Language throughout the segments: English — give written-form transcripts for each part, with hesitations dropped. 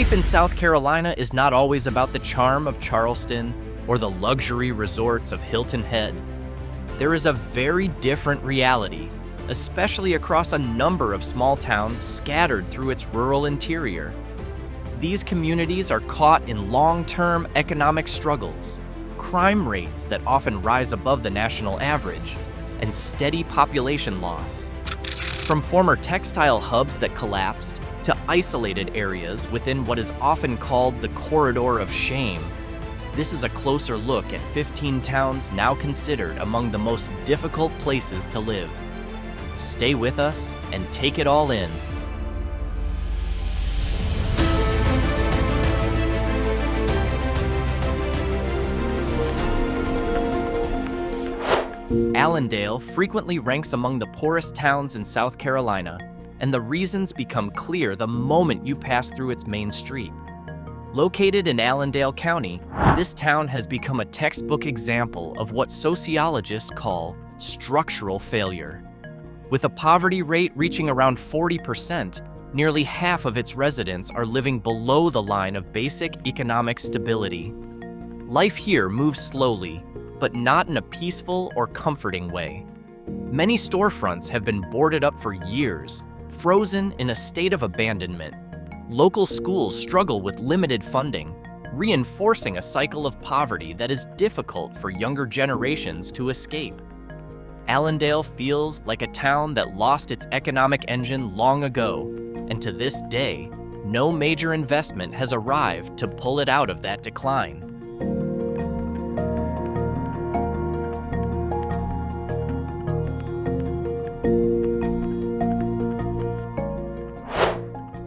Life in South Carolina is not always about the charm of Charleston or the luxury resorts of Hilton Head. There is a very different reality, especially across a number of small towns scattered through its rural interior. These communities are caught in long-term economic struggles, crime rates that often rise above the national average, and steady population loss. From former textile hubs that collapsed to isolated areas within what is often called the corridor of shame, this is a closer look at 15 towns now considered among the most difficult places to live. Stay with us and take it all in. Allendale frequently ranks among the poorest towns in South Carolina, and the reasons become clear the moment you pass through its main street. Located in Allendale County, this town has become a textbook example of what sociologists call structural failure. With a poverty rate reaching around 40%, nearly half of its residents are living below the line of basic economic stability. Life here moves slowly, but not in a peaceful or comforting way. Many storefronts have been boarded up for years, frozen in a state of abandonment. Local schools struggle with limited funding, reinforcing a cycle of poverty that is difficult for younger generations to escape. Allendale feels like a town that lost its economic engine long ago, and to this day, no major investment has arrived to pull it out of that decline.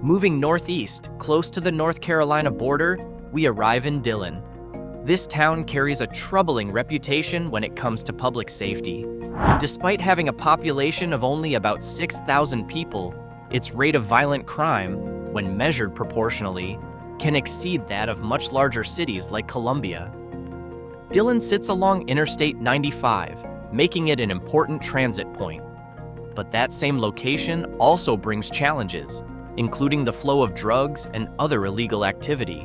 Moving northeast, close to the North Carolina border, we arrive in Dillon. This town carries a troubling reputation when it comes to public safety. Despite having a population of only about 6,000 people, its rate of violent crime, when measured proportionally, can exceed that of much larger cities like Columbia. Dillon sits along Interstate 95, making it an important transit point. But that same location also brings challenges, including the flow of drugs and other illegal activity.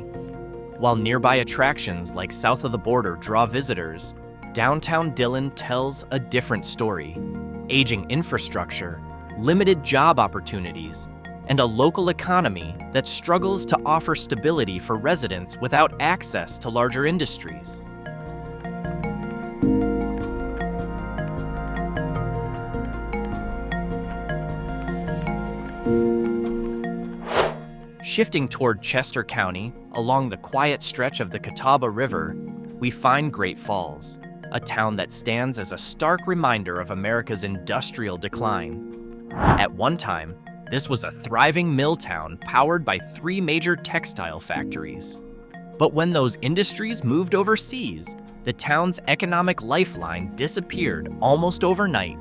While nearby attractions like south of the border draw visitors, downtown Dillon tells a different story. Aging infrastructure, limited job opportunities, and a local economy that struggles to offer stability for residents without access to larger industries. Shifting toward Chester County, along the quiet stretch of the Catawba River, we find Great Falls, a town that stands as a stark reminder of America's industrial decline. At one time, this was a thriving mill town powered by 3 major textile factories. But when those industries moved overseas, the town's economic lifeline disappeared almost overnight.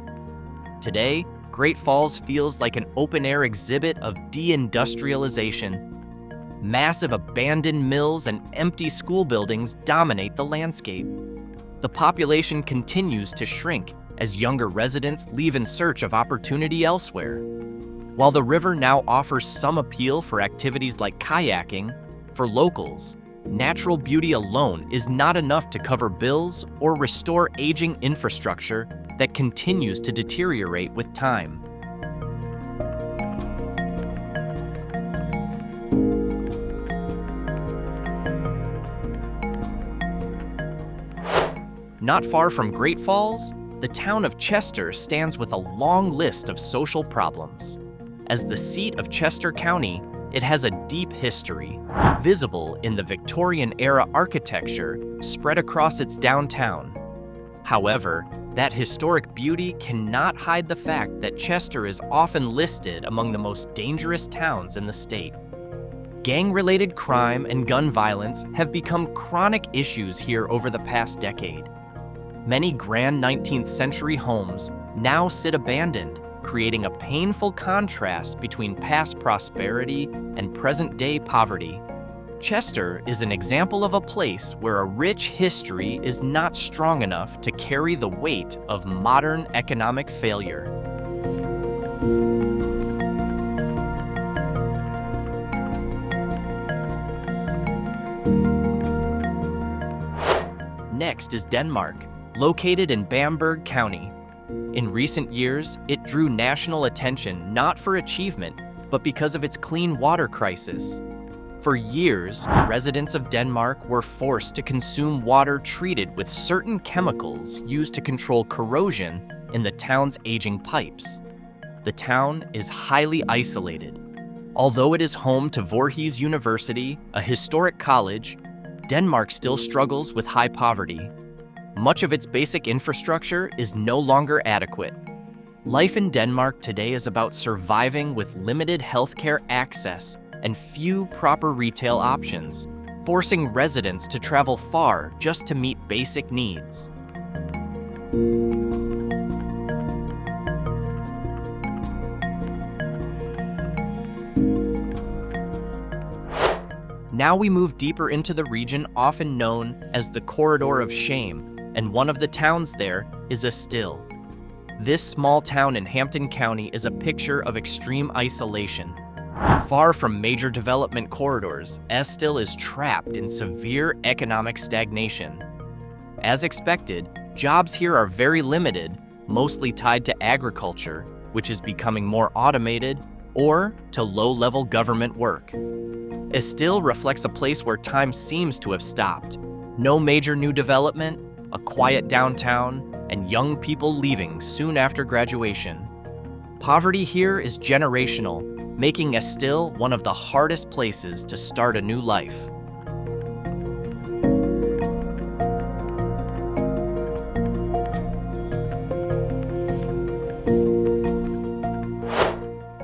Today, Great Falls feels like an open-air exhibit of deindustrialization. Massive abandoned mills and empty school buildings dominate the landscape. The population continues to shrink as younger residents leave in search of opportunity elsewhere. While the river now offers some appeal for activities like kayaking, for locals, natural beauty alone is not enough to cover bills or restore aging infrastructure that continues to deteriorate with time. Not far from Great Falls, the town of Chester stands with a long list of social problems. As the seat of Chester County, it has a deep history, visible in the Victorian-era architecture spread across its downtown. However, that historic beauty cannot hide the fact that Chester is often listed among the most dangerous towns in the state. Gang-related crime and gun violence have become chronic issues here over the past decade. Many grand 19th century homes now sit abandoned, creating a painful contrast between past prosperity and present-day poverty. Chester is an example of a place where a rich history is not strong enough to carry the weight of modern economic failure. Next is Denmark, located in Bamberg County. In recent years, it drew national attention not for achievement, but because of its clean water crisis. For years, residents of Denmark were forced to consume water treated with certain chemicals used to control corrosion in the town's aging pipes. The town is highly isolated. Although it is home to Voorhees University, a historic college, Denmark still struggles with high poverty. Much of its basic infrastructure is no longer adequate. Life in Denmark today is about surviving with limited healthcare access and few proper retail options, forcing residents to travel far just to meet basic needs. Now we move deeper into the region often known as the Corridor of Shame, and one of the towns there is Estill. This small town in Hampden County is a picture of extreme isolation. Far from major development corridors, Estill is trapped in severe economic stagnation. As expected, jobs here are very limited, mostly tied to agriculture, which is becoming more automated, or to low-level government work. Estill reflects a place where time seems to have stopped. No major new development, a quiet downtown, and young people leaving soon after graduation. Poverty here is generational, making Estill one of the hardest places to start a new life.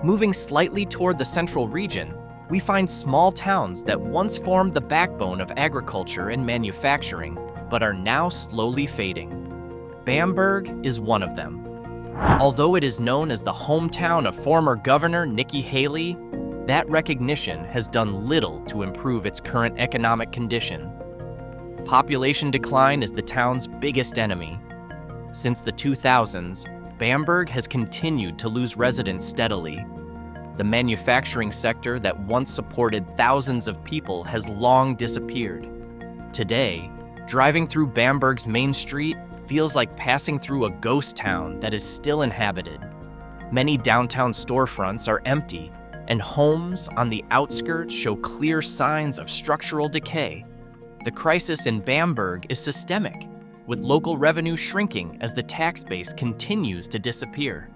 Moving slightly toward the central region, we find small towns that once formed the backbone of agriculture and manufacturing, but are now slowly fading. Bamberg is one of them. Although it is known as the hometown of former Governor Nikki Haley, that recognition has done little to improve its current economic condition. Population decline is the town's biggest enemy. Since the 2000s, Bamberg has continued to lose residents steadily. The manufacturing sector that once supported thousands of people has long disappeared. Today, driving through Bamberg's main street feels like passing through a ghost town that is still inhabited. Many downtown storefronts are empty, and homes on the outskirts show clear signs of structural decay. The crisis in Bamberg is systemic, with local revenue shrinking as the tax base continues to disappear.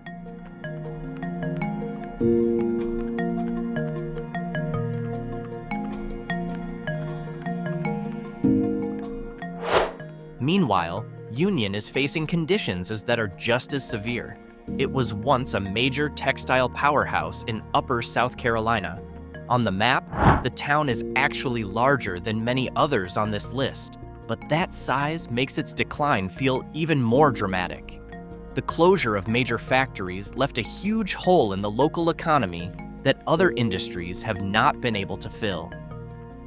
Meanwhile, Union is facing conditions that are just as severe. It was once a major textile powerhouse in Upper South Carolina. On the map, the town is actually larger than many others on this list, but that size makes its decline feel even more dramatic. The closure of major factories left a huge hole in the local economy that other industries have not been able to fill.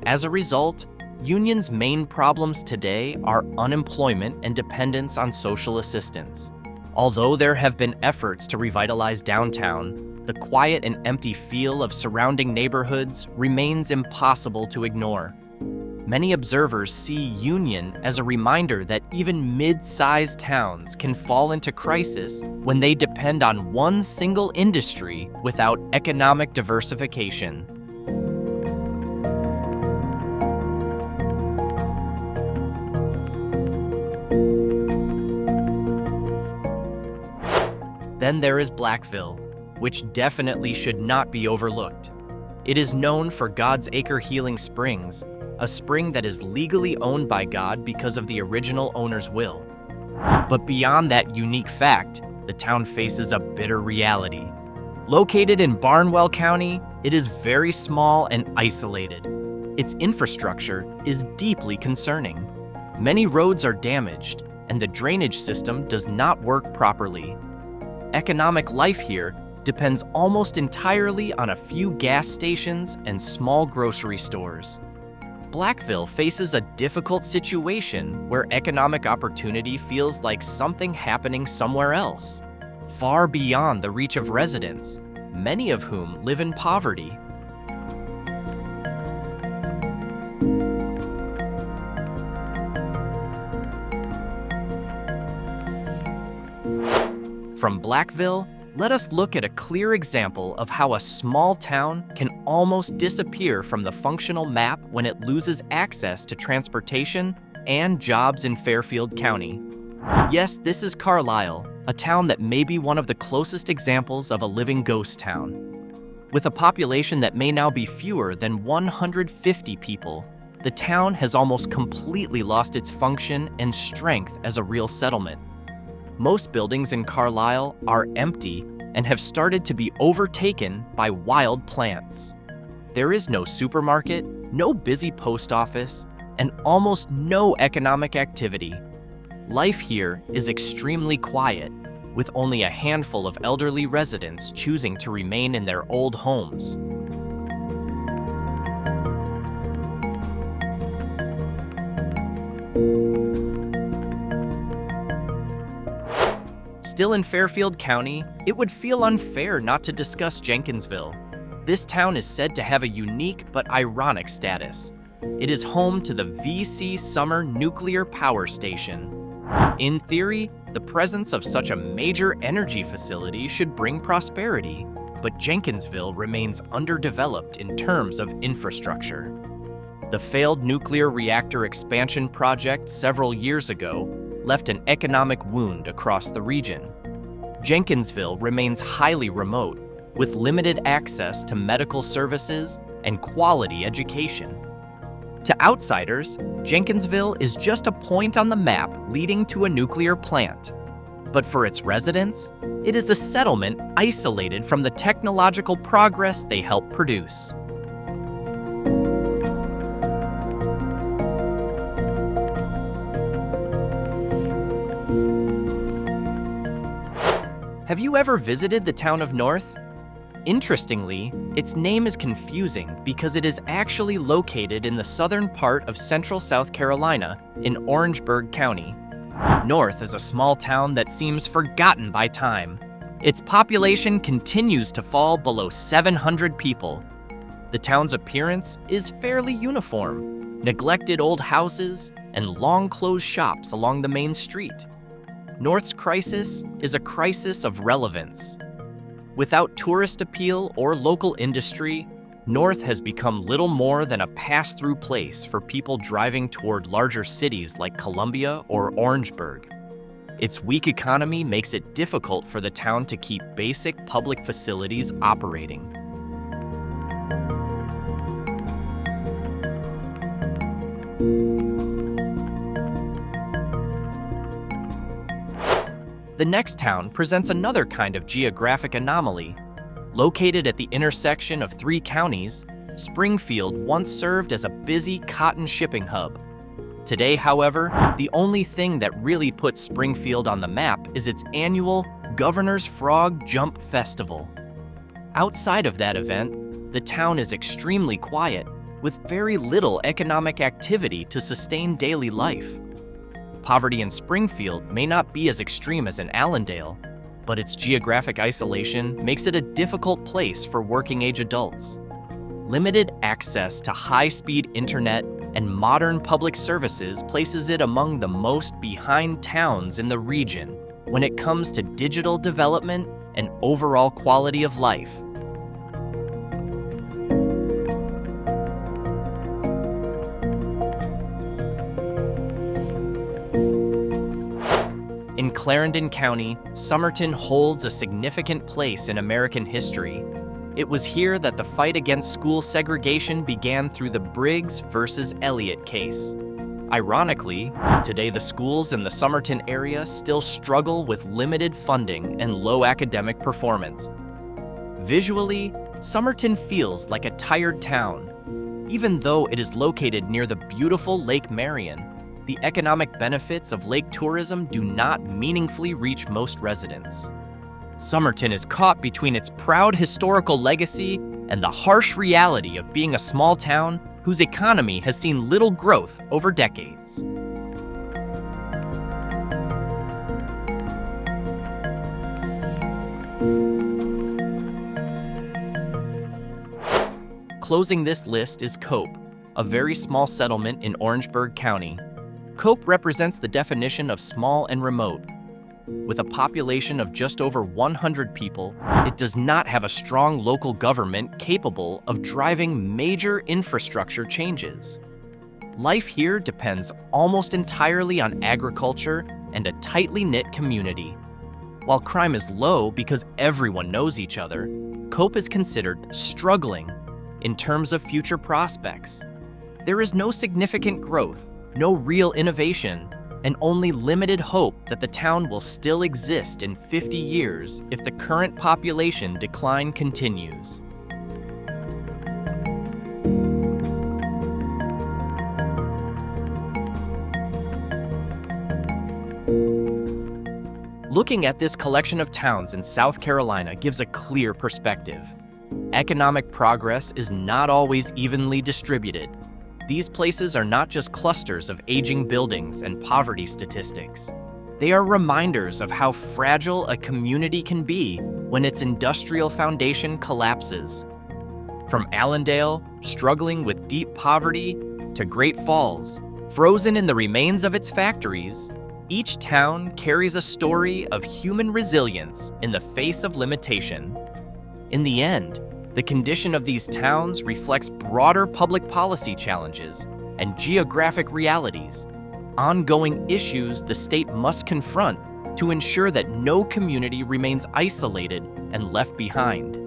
As a result, Union's main problems today are unemployment and dependence on social assistance. Although there have been efforts to revitalize downtown, the quiet and empty feel of surrounding neighborhoods remains impossible to ignore. Many observers see Union as a reminder that even mid-sized towns can fall into crisis when they depend on one single industry without economic diversification. Then there is Blackville, which definitely should not be overlooked. It is known for God's Acre Healing Springs, a spring that is legally owned by God because of the original owner's will. But beyond that unique fact, the town faces a bitter reality. Located in Barnwell County, it is very small and isolated. Its infrastructure is deeply concerning. Many roads are damaged, and the drainage system does not work properly. Economic life here depends almost entirely on a few gas stations and small grocery stores. Blackville faces a difficult situation where economic opportunity feels like something happening somewhere else, far beyond the reach of residents, many of whom live in poverty. From Blackville, let us look at a clear example of how a small town can almost disappear from the functional map when it loses access to transportation and jobs in Fairfield County. Yes, this is Carlisle, a town that may be one of the closest examples of a living ghost town. With a population that may now be fewer than 150 people, the town has almost completely lost its function and strength as a real settlement. Most buildings in Carlisle are empty and have started to be overtaken by wild plants. There is no supermarket, no busy post office, and almost no economic activity. Life here is extremely quiet, with only a handful of elderly residents choosing to remain in their old homes. Still in Fairfield County, it would feel unfair not to discuss Jenkinsville. This town is said to have a unique but ironic status. It is home to the V.C. Summer Nuclear Power Station. In theory, the presence of such a major energy facility should bring prosperity, but Jenkinsville remains underdeveloped in terms of infrastructure. The failed nuclear reactor expansion project several years ago left an economic wound across the region. Jenkinsville remains highly remote, with limited access to medical services and quality education. To outsiders, Jenkinsville is just a point on the map leading to a nuclear plant. But for its residents, it is a settlement isolated from the technological progress they help produce. Have you ever visited the town of North? Interestingly, its name is confusing because it is actually located in the southern part of central South Carolina in Orangeburg County. North is a small town that seems forgotten by time. Its population continues to fall below 700 people. The town's appearance is fairly uniform: neglected old houses and long-closed shops along the main street. North's crisis is a crisis of relevance. Without tourist appeal or local industry, North has become little more than a pass-through place for people driving toward larger cities like Columbia or Orangeburg. Its weak economy makes it difficult for the town to keep basic public facilities operating. The next town presents another kind of geographic anomaly. Located at the intersection of three counties, Springfield once served as a busy cotton shipping hub. Today, however, the only thing that really puts Springfield on the map is its annual Governor's Frog Jump Festival. Outside of that event, the town is extremely quiet, with very little economic activity to sustain daily life. Poverty in Springfield may not be as extreme as in Allendale, but its geographic isolation makes it a difficult place for working-age adults. Limited access to high-speed internet and modern public services places it among the most behind towns in the region when it comes to digital development and overall quality of life. In Clarendon County, Summerton holds a significant place in American history. It was here that the fight against school segregation began through the Briggs versus Elliott case. Ironically, today the schools in the Summerton area still struggle with limited funding and low academic performance. Visually, Summerton feels like a tired town. Even though it is located near the beautiful Lake Marion, the economic benefits of lake tourism do not meaningfully reach most residents. Summerton is caught between its proud historical legacy and the harsh reality of being a small town whose economy has seen little growth over decades. Closing this list is Cope, a very small settlement in Orangeburg County. Cope represents the definition of small and remote. With a population of just over 100 people, it does not have a strong local government capable of driving major infrastructure changes. Life here depends almost entirely on agriculture and a tightly knit community. While crime is low because everyone knows each other, Cope is considered struggling in terms of future prospects. There is no significant growth, no real innovation, and only limited hope that the town will still exist in 50 years if the current population decline continues. Looking at this collection of towns in South Carolina gives a clear perspective. Economic progress is not always evenly distributed. These places are not just clusters of aging buildings and poverty statistics. They are reminders of how fragile a community can be when its industrial foundation collapses. From Allendale, struggling with deep poverty, to Great Falls, frozen in the remains of its factories, each town carries a story of human resilience in the face of limitation. In the end, the condition of these towns reflects broader public policy challenges and geographic realities, ongoing issues the state must confront to ensure that no community remains isolated and left behind.